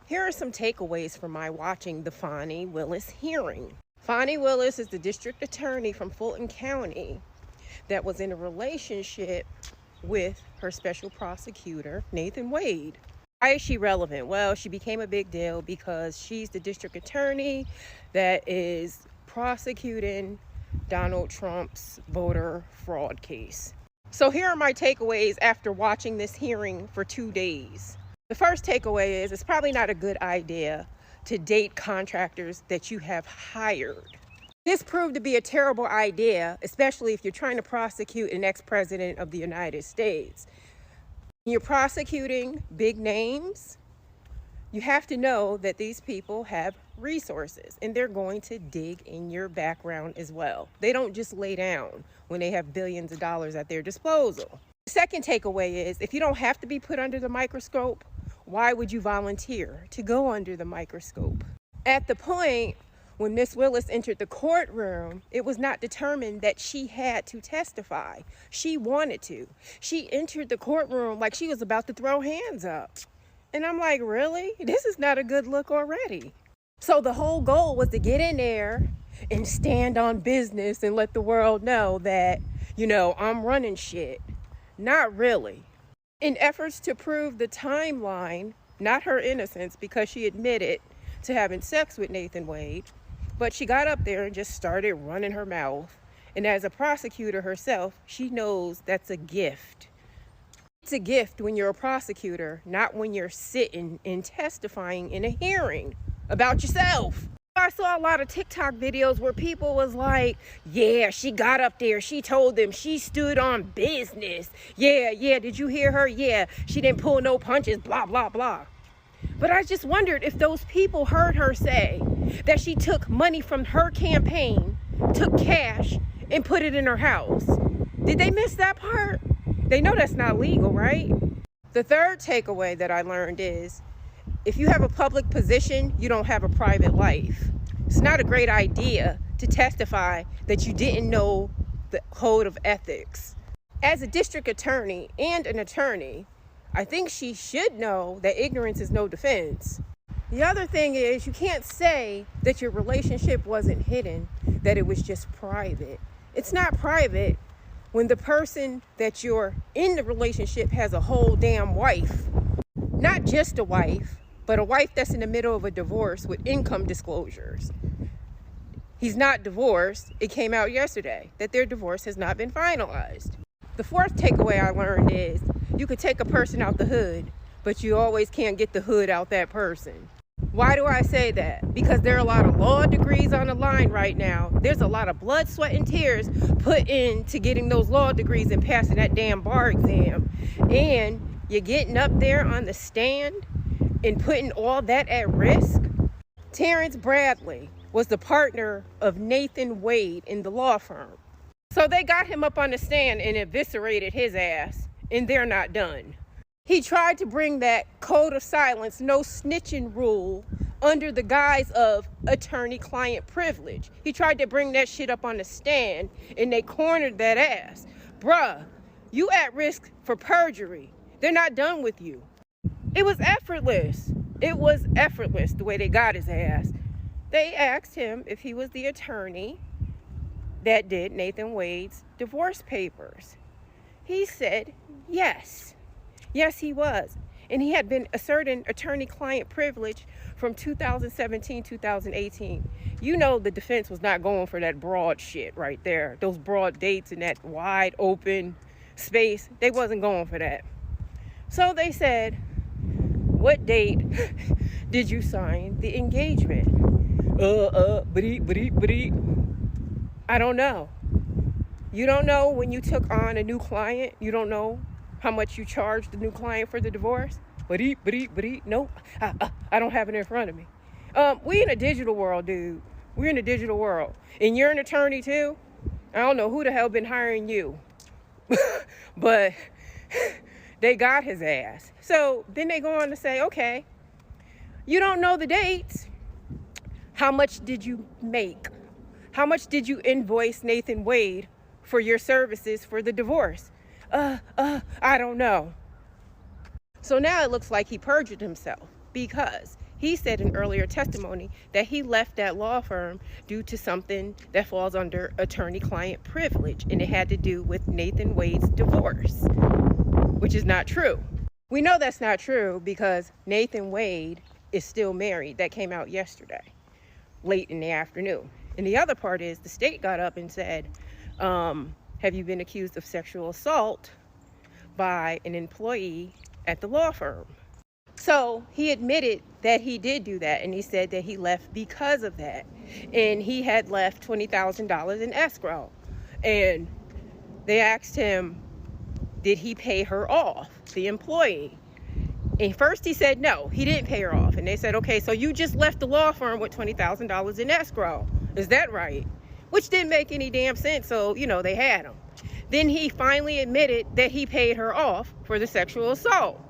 Here are some takeaways from my watching the Fani Willis hearing. Fani Willis is the district attorney from Fulton County that was in a relationship with her special prosecutor, Nathan Wade. Why is she relevant? Well, she became a big deal because she's the district attorney that is prosecuting Donald Trump's voter fraud case. So here are my takeaways after watching this hearing for 2 days. The first takeaway is it's probably not a good idea to date contractors that you have hired. This proved to be a terrible idea, especially if you're trying to prosecute an ex-president of the United States. When you're prosecuting big names, you have to know that these people have resources and they're going to dig in your background as well. They don't just lay down when they have billions of dollars at their disposal. The second takeaway is if you don't have to be put under the microscope, why would you volunteer to go under the microscope? At the point when Miss Willis entered the courtroom, it was not determined that she had to testify. She wanted to. She entered the courtroom like she was about to throw hands up. And I'm like, really? This is not a good look already. So the whole goal was to get in there and stand on business and let the world know that, I'm running shit. Not really. In efforts to prove the timeline, not her innocence because she admitted to having sex with Nathan Wade, but she got up there and just started running her mouth. And as a prosecutor herself, she knows that's a gift. It's a gift when you're a prosecutor, not when you're sitting and testifying in a hearing about yourself. I saw a lot of TikTok videos where people was like, yeah, she got up there. She told them she stood on business. Yeah, did you hear her? Yeah, she didn't pull no punches, blah, blah, blah. But I just wondered if those people heard her say that she took money from her campaign, took cash, and put it in her house. Did they miss that part? They know that's not legal, right? The third takeaway that I learned is if you have a public position, you don't have a private life. It's not a great idea to testify that you didn't know the code of ethics. As a district attorney and an attorney, I think she should know that ignorance is no defense. The other thing is you can't say that your relationship wasn't hidden, that it was just private. It's not private when the person that you're in the relationship has a whole damn wife. Not just a wife, but a wife that's in the middle of a divorce with income disclosures. He's not divorced. It came out yesterday that their divorce has not been finalized. The fourth takeaway I learned is you could take a person out the hood, but you always can't get the hood out that person. Why do I say that? Because there are a lot of law degrees on the line right now. There's a lot of blood, sweat, and tears put into getting those law degrees and passing that damn bar exam. And you're getting up there on the stand and putting all that at risk. Terrence Bradley was the partner of Nathan Wade in the law firm. So they got him up on the stand and eviscerated his ass, and they're not done. He tried to bring that code of silence, no snitching rule under the guise of attorney-client privilege. He tried to bring that shit up on the stand, and they cornered that ass. Bruh, you at risk for perjury. They're not done with you. It was effortless. It was effortless the way they got his ass. They asked him if he was the attorney that did Nathan Wade's divorce papers. He said yes. Yes, he was. And he had been asserting attorney-client privilege from 2017, 2018. You know the defense was not going for that broad shit right there. Those broad dates in that wide open space. They wasn't going for that. So they said, what date did you sign the engagement? I don't know. You don't know when you took on a new client. You don't know how much you charged the new client for the divorce. Nope. I don't have it in front of me. We in a digital world, dude. We're in a digital world. And you're an attorney too? I don't know who the hell been hiring you. But they got his ass. So then they go on to say, okay, you don't know the dates. How much did you make? How much did you invoice Nathan Wade for your services for the divorce? I don't know. So now it looks like he perjured himself because he said in earlier testimony that he left that law firm due to something that falls under attorney-client privilege, and it had to do with Nathan Wade's divorce, which is not true. We know that's not true because Nathan Wade is still married. That came out yesterday, late in the afternoon. And the other part is the state got up and said, have you been accused of sexual assault by an employee at the law firm? So he admitted that he did do that, and he said that he left because of that. And he had left $20,000 in escrow. And they asked him, did he pay her off, the employee? And first he said no, he didn't pay her off. And they said, okay, so you just left the law firm with $20,000 in escrow. Is that right? Which didn't make any damn sense, so, they had him. Then he finally admitted that he paid her off for the sexual assault.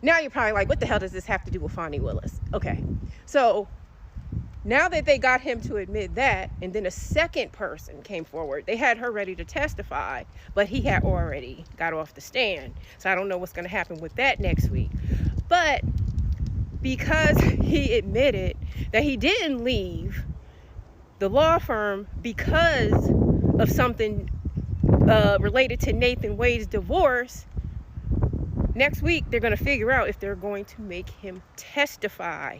Now you're probably like, what the hell does this have to do with Fani Willis? Okay, so now that they got him to admit that, and then a second person came forward, they had her ready to testify, but he had already got off the stand. So I don't know what's going to happen with that next week. But because he admitted that he didn't leave the law firm because of something related to Nathan Wade's divorce, next week they're going to figure out if they're going to make him testify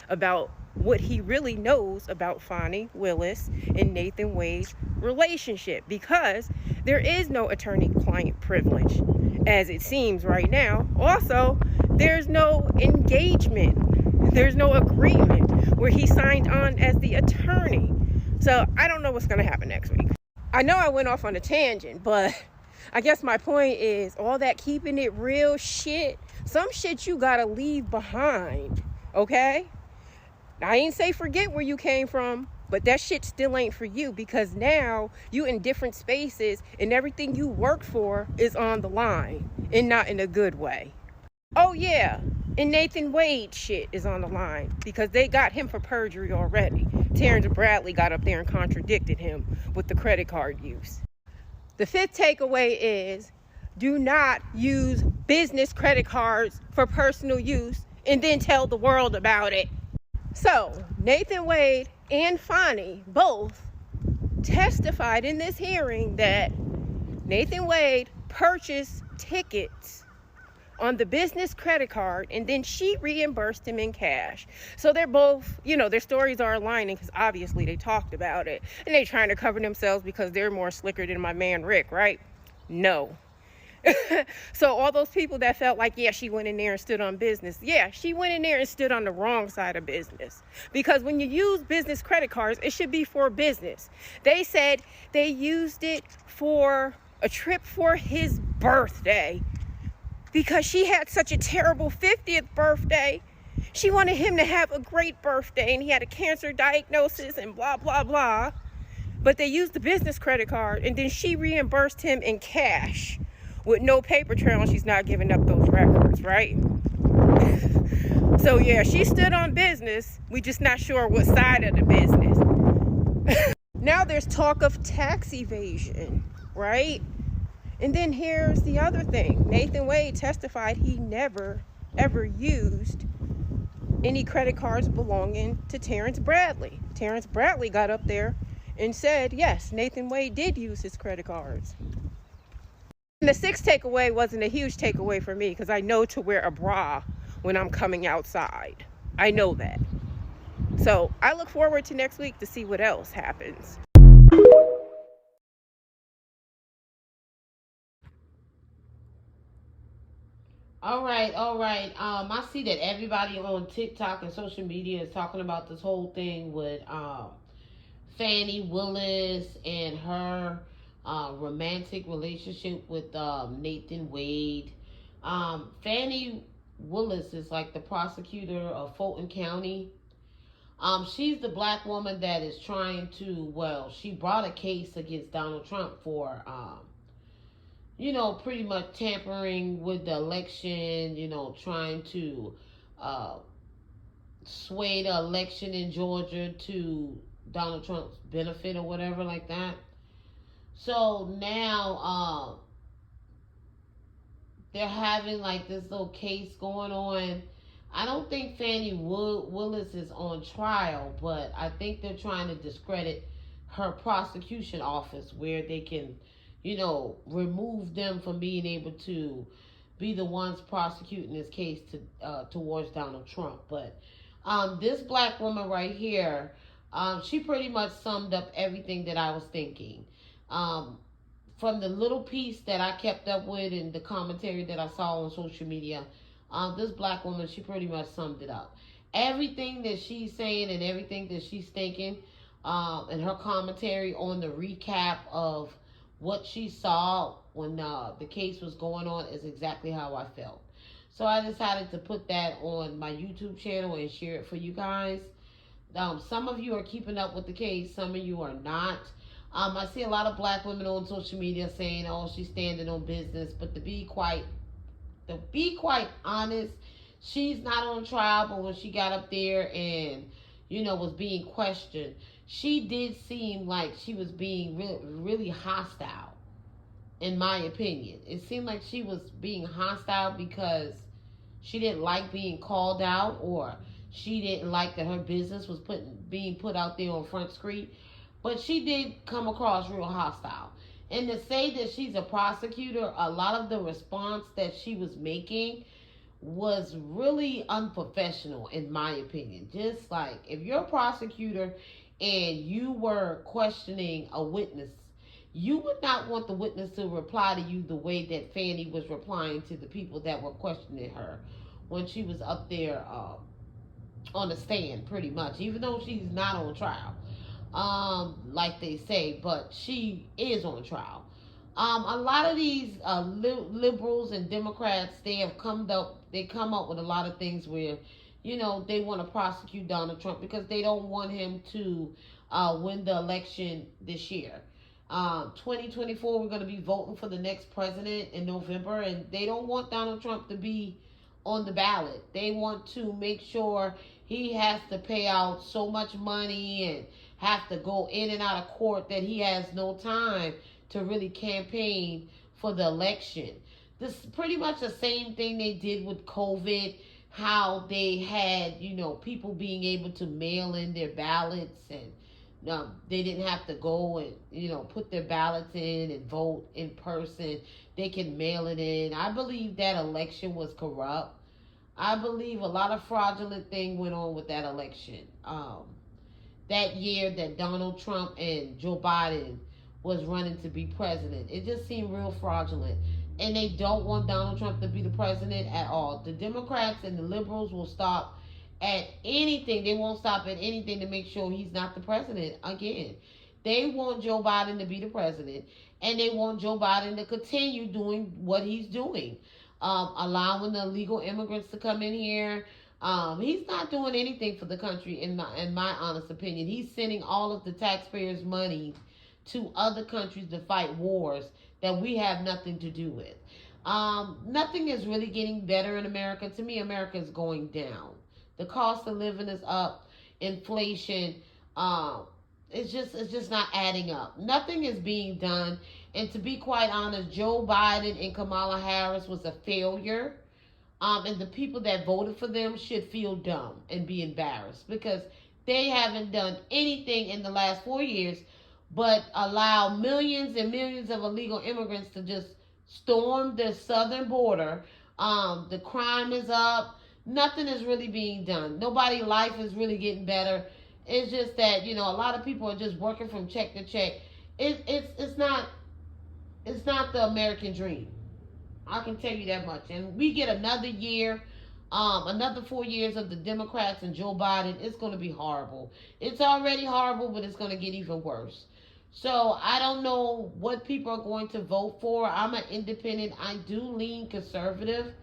about what he really knows about Fani Willis and Nathan Wade's relationship, because there is no attorney-client privilege as it seems right now. Also, there's no engagement, there's no agreement where he signed on as the attorney. So I don't know what's going to happen next week. I know I went off on a tangent, but I guess my point is all that keeping it real shit, some shit you gotta leave behind, okay? I ain't say forget where you came from, but that shit still ain't for you, because now you in different spaces and everything you worked for is on the line, and not in a good way. Oh yeah, and Nathan Wade shit is on the line because they got him for perjury already. Terrence Bradley got up there and contradicted him with the credit card use. The fifth takeaway is, do not use business credit cards for personal use and then tell the world about it. So Nathan Wade and Fani both testified in this hearing that Nathan Wade purchased tickets on the business credit card, and then she reimbursed him in cash. So they're both, their stories are aligning because obviously they talked about it, and they're trying to cover themselves because they're more slicker than my man Rick, right? No. So all those people that felt like, yeah, she went in there and stood on business. Yeah, she went in there and stood on the wrong side of business. Because when you use business credit cards, it should be for business. They said they used it for a trip for his birthday because she had such a terrible 50th birthday. She wanted him to have a great birthday, and he had a cancer diagnosis and blah, blah, blah. But they used the business credit card, and then she reimbursed him in cash with no paper trail, and she's not giving up those records, right? So yeah, she stood on business. We just not sure what side of the business. Now there's talk of tax evasion, right? And then here's the other thing. Nathan Wade testified he never, ever used any credit cards belonging to Terrence Bradley. Terrence Bradley got up there and said, yes, Nathan Wade did use his credit cards. And the sixth takeaway wasn't a huge takeaway for me because I know to wear a bra when I'm coming outside. I know that. So I look forward to next week to see what else happens. All right. I see that everybody on TikTok and social media is talking about this whole thing with Fani Willis and her romantic relationship with Nathan Wade. Fani Willis is like the prosecutor of Fulton County. She's the black woman that is trying to, she brought a case against Donald Trump for pretty much tampering with the election, trying to uh, sway the election in Georgia to Donald Trump's benefit or whatever like that. So now they're having like this little case going on I don't think Fani Willis is on trial, but I think they're trying to discredit her prosecution office where they can, remove them from being able to be the ones prosecuting this case towards Donald Trump. But this black woman right here, she pretty much summed up everything that I was thinking. Um, from the little piece that I kept up with and the commentary that I saw on social media, this black woman, she pretty much summed it up. Everything that she's saying and everything that she's thinking, and her commentary on the recap of what she saw when the case was going on is exactly how I felt. So I decided to put that on my YouTube channel and share it for you guys. Some of you are keeping up with the case, some of you are not. I see a lot of black women on social media saying, "Oh, she's standing on business," but to be quite honest, she's not on trial. But when she got up there and was being questioned, she did seem like she was being really, really hostile. In my opinion, it seemed like she was being hostile because she didn't like being called out, or she didn't like that her business was being put out there on Front Street. But she did come across real hostile. And to say that she's a prosecutor, a lot of the response that she was making was really unprofessional, in my opinion. Just like if you're a prosecutor and you were questioning a witness, you would not want the witness to reply to you the way that Fani was replying to the people that were questioning her when she was up there on the stand, pretty much, even though she's not on trial, like they say, but she is on trial. A lot of these liberals and Democrats, they come up with a lot of things where, they want to prosecute Donald Trump because they don't want him to win the election this year. 2024, we're going to be voting for the next president in November, and they don't want Donald Trump to be on the ballot. They want to make sure he has to pay out so much money and have to go in and out of court that he has no time to really campaign for the election. This is pretty much the same thing they did with COVID, how they had, people being able to mail in their ballots, and they didn't have to go and, put their ballots in and vote in person. They can mail it in. I believe that election was corrupt. I believe a lot of fraudulent thing went on with that election. That year that Donald Trump and Joe Biden was running to be president, it just seemed real fraudulent. And they don't want Donald Trump to be the president at all. The Democrats and the liberals will stop at anything. They won't stop at anything to make sure he's not the president again. They want Joe Biden to be the president, and they want Joe Biden to continue doing what he's doing, allowing the illegal immigrants to come in here. He's not doing anything for the country, in my honest opinion. He's sending all of the taxpayers' money to other countries to fight wars that we have nothing to do with. Nothing is really getting better in America. To me, America is going down. The cost of living is up. Inflation, it's just not adding up. Nothing is being done. And to be quite honest, Joe Biden and Kamala Harris was a failure. And the people that voted for them should feel dumb and be embarrassed because they haven't done anything in the last 4 years but allow millions and millions of illegal immigrants to just storm the southern border. The crime is up. Nothing is really being done. Nobody's life is really getting better. It's just that, a lot of people are just working from check to check. It's not the American dream. I can tell you that much. And we get another year, another 4 years of the Democrats and Joe Biden. It's going to be horrible. It's already horrible, but it's going to get even worse. So I don't know what people are going to vote for. I'm an independent. I do lean conservative,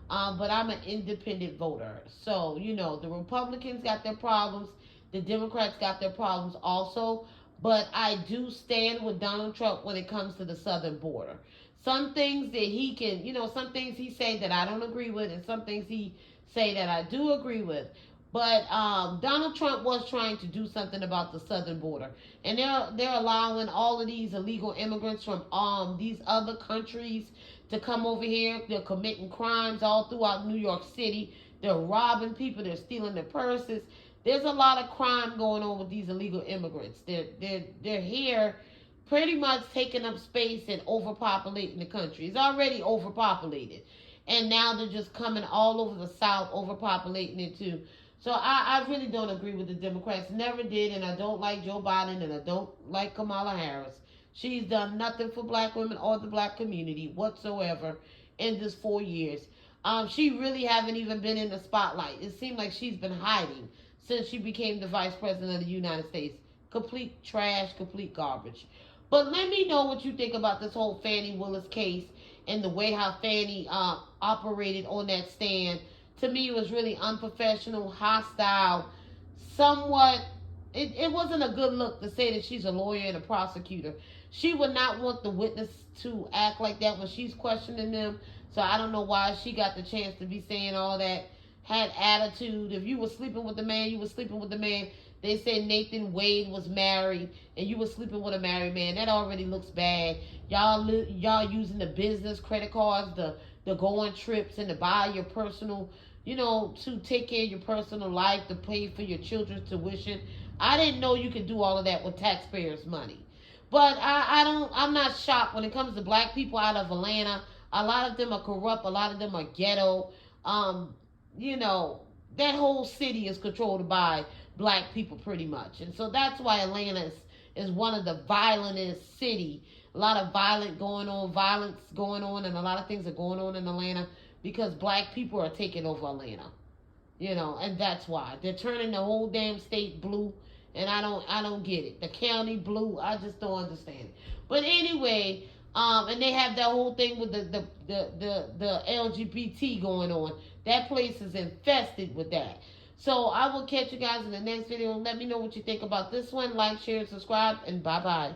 but I'm an independent voter. So, the Republicans got their problems. The Democrats got their problems also. But I do stand with Donald Trump when it comes to the southern border. Some things that he can, some things he say that I don't agree with, and some things he say that I do agree with. But Donald Trump was trying to do something about the southern border, and they're allowing all of these illegal immigrants from these other countries to come over here. They're committing crimes all throughout New York City. They're robbing people. They're stealing their purses. There's a lot of crime going on with these illegal immigrants. They're here pretty much taking up space and overpopulating the country. It's already overpopulated. And now they're just coming all over the South, overpopulating it too. So I really don't agree with the Democrats. Never did, and I don't like Joe Biden, and I don't like Kamala Harris. She's done nothing for black women or the black community whatsoever in this 4 years. She really haven't even been in the spotlight. It seemed like she's been hiding since she became the vice president of the United States. Complete trash, complete garbage. But let me know what you think about this whole Fani Willis case and the way how Fani operated on that stand. To me, it was really unprofessional, hostile, somewhat. It wasn't a good look to say that she's a lawyer and a prosecutor. She would not want the witness to act like that when she's questioning them. So I don't know why she got the chance to be saying all that. Had attitude. If you were sleeping with the man, you were sleeping with the man. They said Nathan Wade was married and you were sleeping with a married man. That already looks bad. Y'all using the business credit cards to go on trips and to buy your personal, to take care of your personal life, to pay for your children's tuition. I didn't know you could do all of that with taxpayers' money. But I'm not shocked when it comes to black people out of Atlanta. A lot of them are corrupt. A lot of them are ghetto. That whole city is controlled by black people pretty much. And so that's why Atlanta is one of the violentest city. A lot of violence going on, and a lot of things are going on in Atlanta because black people are taking over Atlanta. And that's why. They're turning the whole damn state blue, and I don't get it. The county blue, I just don't understand it. But anyway, and they have that whole thing with the LGBT going on. That place is infested with that. So I will catch you guys in the next video. Let me know what you think about this one. Like, share, and subscribe, and bye-bye.